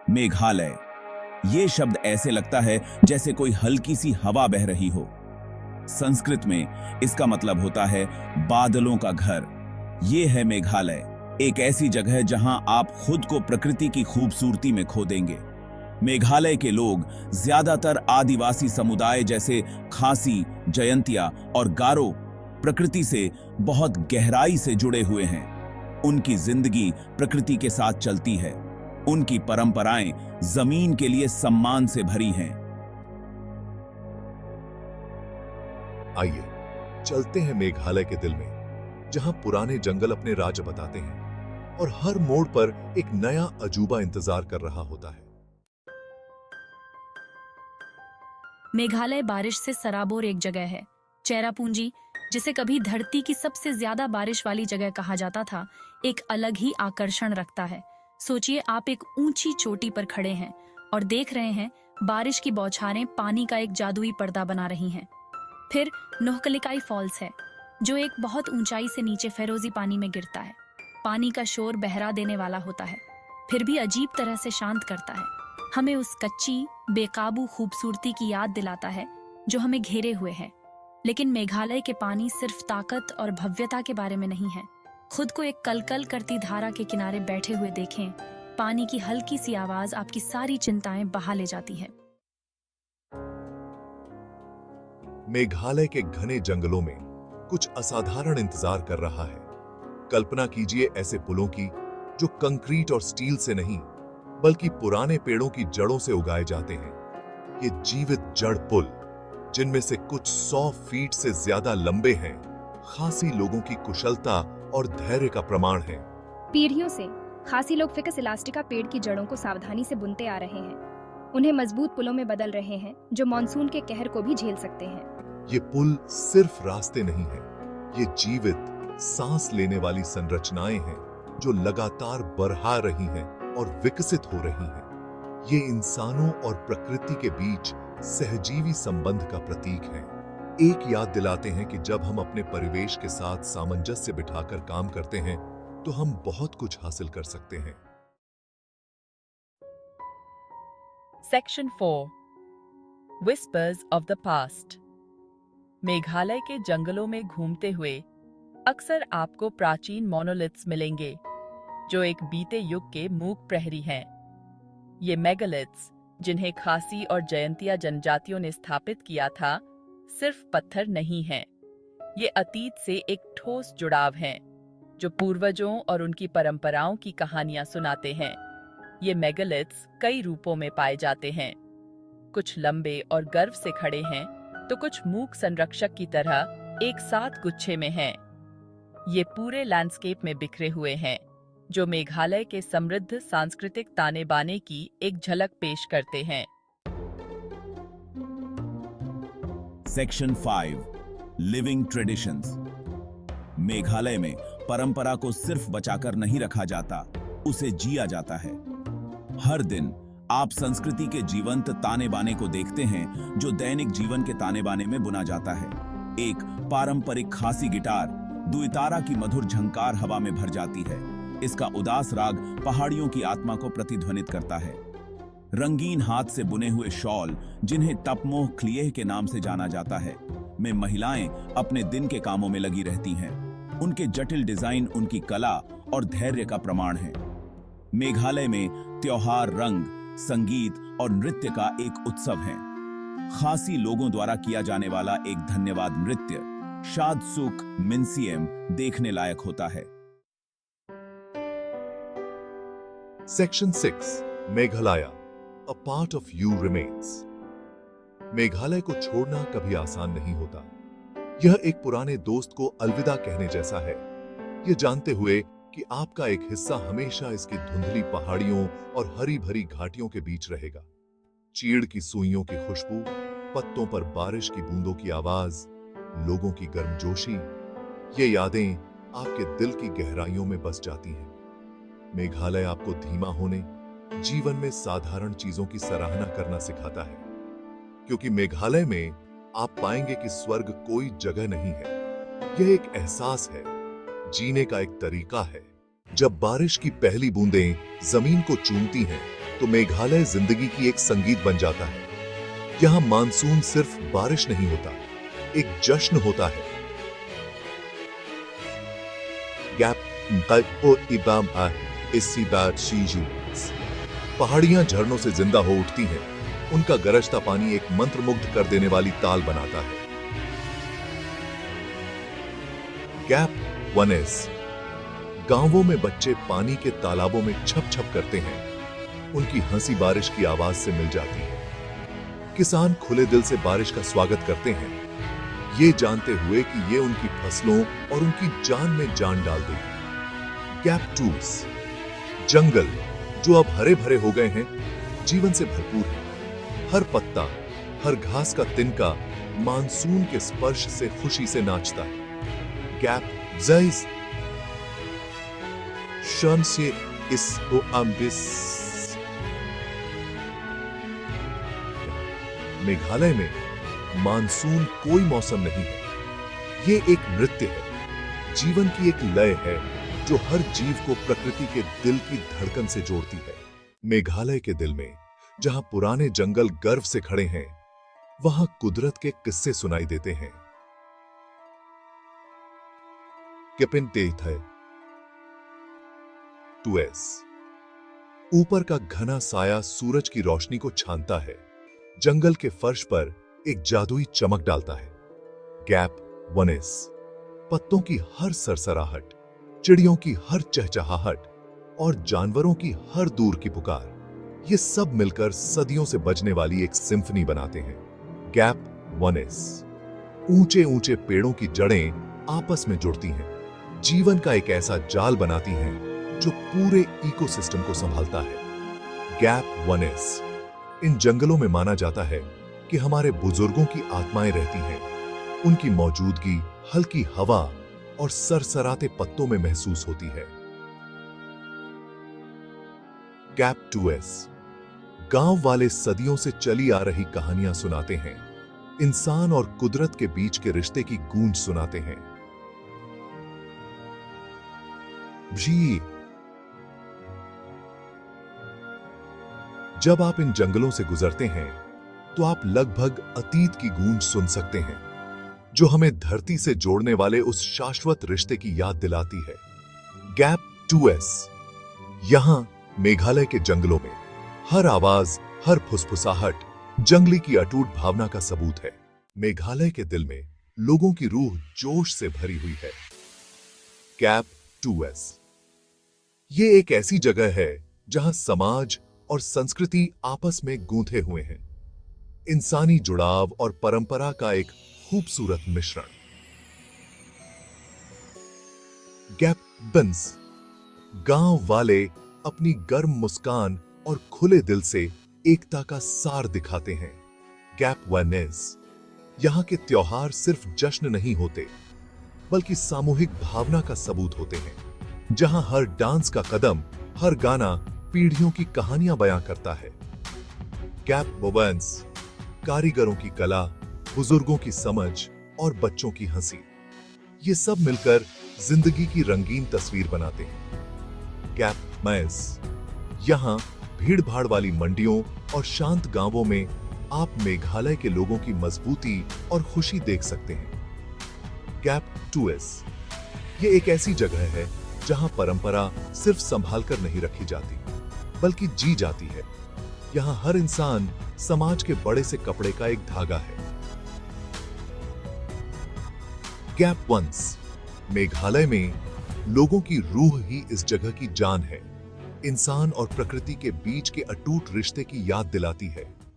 मेघालय, ये शब्द ऐसे लगता है जैसे कोई हल्की सी हवा बह रही हो। संस्कृत में इसका मतलब होता है बादलों का घर। ये है मेघालय, एक ऐसी जगह जहां आप खुद को प्रकृति की खूबसूरती में खो देंगे। मेघालय के लोग ज्यादातर आदिवासी समुदाय जैसे खासी, जयंतिया और गारो प्रकृति से बहुत गहराई से जुड़े हुए हैं। उनकी जिंदगी प्रकृति के साथ चलती है। उनकी परंपराएं जमीन के लिए सम्मान से भरी हैं। आइए चलते हैं मेघालय के दिल में, जहां पुराने जंगल अपने राज बताते हैं और हर मोड़ पर एक नया अजूबा इंतजार कर रहा होता है। मेघालय बारिश से सराबोर एक जगह है। चेरापूंजी, जिसे कभी धरती की सबसे ज्यादा बारिश वाली जगह कहा जाता था, एक अलग ही आकर्षण रखता है। सोचिए, आप एक ऊंची चोटी पर खड़े हैं और देख रहे हैं बारिश की बौछारें पानी का एक जादुई पर्दा बना रही हैं। फिर नोहकलिकाई फॉल्स है, जो एक बहुत ऊंचाई से नीचे फिरोजी पानी में गिरता है। पानी का शोर बहरा देने वाला होता है, फिर भी अजीब तरह से शांत करता है। हमें उस कच्ची, बेकाबू खूबसूरती की याद दिलाता है जो हमें घेरे हुए है। लेकिन मेघालय के पानी सिर्फ ताकत और भव्यता के बारे में नहीं है। खुद को एक कलकल करती धारा के किनारे बैठे हुए देखें। पानी की हल्की सी आवाज आपकी सारी चिंताएं बहा ले जाती है। मेघालय के घने जंगलों में कुछ असाधारण इंतजार कर रहा है। कल्पना कीजिए ऐसे पुलों की जो कंक्रीट और स्टील से नहीं, बल्कि पुराने पेड़ों की जड़ों से उगाए जाते हैं। ये जीवित जड़ पुल, जिनमें से कुछ 100 फीट से ज्यादा लंबे हैं, खासी लोगों की कुशलता और धैर्य का प्रमाण है। पीढ़ियों से खासी लोग फिकस इलास्टिका पेड़ की जड़ों को सावधानी से बुनते आ रहे हैं। उन्हें मजबूत पुलों में बदल रहे हैं, जो मानसून के कहर को भी झेल सकते हैं। ये पुल सिर्फ रास्ते नहीं है, ये जीवित, सांस लेने वाली संरचनाएं हैं जो लगातार बढ़ा रही हैं और विकसित हो रही हैं। ये इंसानों और प्रकृति के बीच सहजीवी संबंध का प्रतीक है। एक याद दिलाते हैं कि जब हम अपने परिवेश के साथ सामंजस्य बिठाकर काम करते हैं, तो हम बहुत कुछ हासिल कर सकते हैं। Section 4 Whispers of the Past। Meghalaya के जंगलों में घूमते हुए अक्सर आपको प्राचीन मोनोलिथ्स मिलेंगे, जो एक बीते युग के मूक प्रहरी हैं। ये मेगालिथ्स, जिन्हें खासी और जयंतिया जनजातियों ने स्थापित किया था, सिर्फ पत्थर नहीं हैं। ये अतीत से एक ठोस जुड़ाव हैं, जो पूर्वजों और उनकी परंपराओं की कहानियां सुनाते हैं। ये मेगालिथ्स कई रूपों में पाए जाते हैं। कुछ लंबे और गर्व से खड़े हैं, तो कुछ मूक संरक्षक की तरह एक साथ गुच्छे में हैं। ये पूरे लैंडस्केप में बिखरे हुए हैं, जो मेघालय के समृद्ध सांस्कृतिक ताने बाने की एक झलक पेश करते हैं। Section 5 living traditions. मेघालय में परंपरा को सिर्फ बचाकर नहीं रखा जाता, उसे जिया जाता है। हर दिन आप संस्कृति के जीवंत ताने बाने को देखते हैं, जो दैनिक जीवन के ताने बाने में बुना जाता है। एक पारंपरिक खासी गिटार दुइतारा की मधुर झंकार हवा में भर जाती है। इसका उदास राग पहाड़ियों की आत्मा को प्रतिध्वनित करता है। रंगीन हाथ से बुने हुए शॉल, जिन्हें टपमोह क्लिये के नाम से जाना जाता है, में महिलाएं अपने दिन के कामों में लगी रहती हैं। उनके जटिल डिजाइन उनकी कला और धैर्य का प्रमाण है। मेघालय में त्योहार रंग, संगीत और नृत्य का एक उत्सव है। खासी लोगों द्वारा किया जाने वाला एक धन्यवाद नृत्य, शादसुक मिनसियम, देखने लायक होता है। Section 6 Meghalaya, a part of you remains. Meghalaya को छोड़ना कभी आसान नहीं होता। यह एक पुराने दोस्त को अलविदा कहने जैसा है, ये जानते हुए कि आपका एक हिस्सा हमेशा इसकी धुंधली पहाड़ियों और हरी भरी घाटियों के बीच रहेगा। चीड़ की सुइयों की खुशबू, पत्तों पर बारिश की बूंदों की आवाज, लोगों की गर्मजोशी, ये यादें आपके दिल की गहराइयों में बस जाती हैं। मेघालय आपको धीमा होने, जीवन में साधारण चीजों की सराहना करना सिखाता है, क्योंकि मेघालय में आप पाएंगे कि स्वर्ग कोई जगह नहीं है, यह एक एहसास है, जीने का एक तरीका है। जब बारिश की पहली बूंदें जमीन को चूमती हैं तो मेघालय जिंदगी की एक संगीत बन जाता है। यहाँ मानसून सिर्फ बारिश नहीं होता, एक जश्न होता है। पहाड़ियां झरनों से जिंदा हो उठती हैं, उनका गरजता पानी एक मंत्रमुग्ध कर देने वाली ताल बनाता है। Gap 1S। गांवों में बच्चे पानी के तालाबों में छप छप करते हैं, उनकी हंसी बारिश की आवाज से मिल जाती है। किसान खुले दिल से बारिश का स्वागत करते हैं, ये जानते हुए कि ये उनकी फसलों और उनकी जान में जान डाल देगी। Gap 2S। जंगल जो अब हरे भरे हो गए हैं, जीवन से भरपूर है। हर पत्ता, हर घास का तिनका मानसून के स्पर्श से खुशी से नाचता है। Gap 3S। शम्से इस ओ अम्बिस। मेघालय में मानसून कोई मौसम नहीं है, ये एक नृत्य है, जीवन की एक लय है जो हर जीव को प्रकृति के दिल की धड़कन से जोड़ती है। मेघालय के दिल में जहां पुराने जंगल गर्व से खड़े हैं, वहां कुदरत के किस्से सुनाई देते हैं। है 2S। ऊपर का घना साया सूरज की रोशनी को छानता है, जंगल के फर्श पर एक जादुई चमक डालता है। Gap 1S। पत्तों की हर सरसराहट, चिड़ियों की हर चहचहाहट और जानवरों की हर दूर की पुकार, ये सब मिलकर सदियों से बजने वाली एक सिम्फनी बनाते हैं। Gap 1S। ऊंचे ऊंचे पेड़ों की जड़ें आपस में जुड़ती हैं, जीवन का एक ऐसा जाल बनाती हैं जो पूरे इकोसिस्टम को संभालता है। Gap 1S। इन जंगलों में माना जाता है कि हमारे बुजुर्गों की आत्माएं रहती हैं, उनकी मौजूदगी हल्की हवा और सरसराते पत्तों में महसूस होती है। Gap 2S। गांव वाले सदियों से चली आ रही कहानियां सुनाते हैं, इंसान और कुदरत के बीच के रिश्ते की गूंज सुनाते हैं। जी, जब आप इन जंगलों से गुजरते हैं तो आप लगभग अतीत की गूंज सुन सकते हैं, जो हमें धरती से जोड़ने वाले उस शाश्वत रिश्ते की याद दिलाती है। Gap 2S। यहां मेघालय के जंगलों में हर आवाज, हर फुसफुसाहट जंगली की अटूट भावना का सबूत है। मेघालय के दिल में लोगों की रूह जोश से भरी हुई है। Gap 2S। ये एक ऐसी जगह है जहां समाज और संस्कृति आपस में गूंथे हुए हैं, इंसानी जुड़ाव और परंपरा का एक खूबसूरत मिश्रण। Gap 2S। गांव वाले अपनी गर्म मुस्कान और खुले दिल से एकता का सार दिखाते हैं। Gap 1S। यहां के त्योहार सिर्फ जश्न नहीं होते, बल्कि सामूहिक भावना का सबूत होते हैं, जहां हर डांस का कदम, हर गाना पीढ़ियों की कहानियां बयां करता है। Gap 1S। कारीगरों की कला, बुजुर्गों की समझ और बच्चों की हंसी, ये सब मिलकर जिंदगी की रंगीन तस्वीर बनाते हैं। Gap 2S। यहां भीड़ भाड़ वाली मंडियों और शांत गांवों में आप मेघालय के लोगों की मजबूती और खुशी देख सकते हैं। Gap 2S। ये एक ऐसी जगह है जहां परंपरा सिर्फ संभाल कर नहीं रखी जाती, बल्कि जी जाती है। यहां हर इंसान समाज के बड़े से कपड़े का एक धागा है। Gap 1S। मेघालय में लोगों की रूह ही इस जगह की जान है, इंसान और प्रकृति के बीच के अटूट रिश्ते की याद दिलाती है।